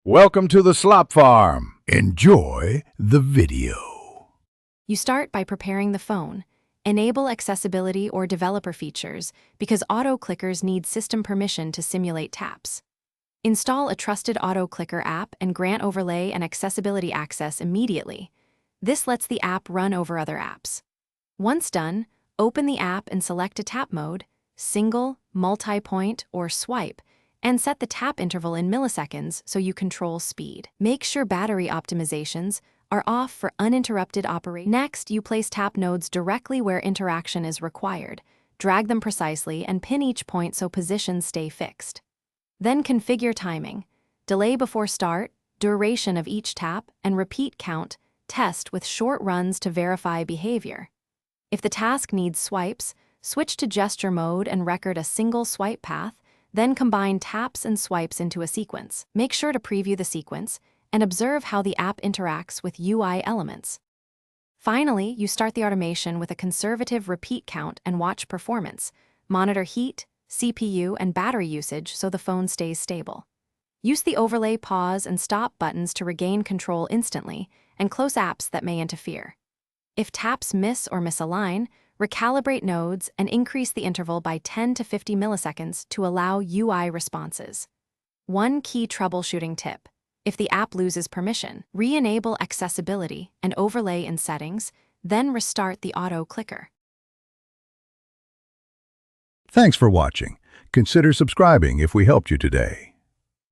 Welcome to the Slop Farm. Enjoy the video. You start by preparing the phone. Enable accessibility or developer features because auto clickers need system permission to simulate taps. Install a trusted auto clicker app and grant overlay and accessibility access immediately. This lets the app run over other apps. Once done, open the app and select a tap mode, single, multi-point, or swipe, and set the tap interval in milliseconds so you control speed. Make sure battery optimizations are off for uninterrupted operation. Next, you place tap nodes directly where interaction is required. Drag them precisely and pin each point so positions stay fixed. Then configure timing. Delay before start, duration of each tap, and repeat count. Test with short runs to verify behavior. If the task needs swipes, switch to gesture mode and record a single swipe path, then combine taps and swipes into a sequence. Make sure to preview the sequence and observe how the app interacts with UI elements. Finally, you start the automation with a conservative repeat count and watch performance. Monitor heat, CPU, and battery usage so the phone stays stable. Use the overlay pause and stop buttons to regain control instantly and close apps that may interfere. If taps miss or misalign, recalibrate nodes and increase the interval by 10 to 50 milliseconds to allow UI responses. One key troubleshooting tip: if the app loses permission, re-enable accessibility and overlay in settings, then restart the auto clicker. Thanks for watching. Consider subscribing if we helped you today.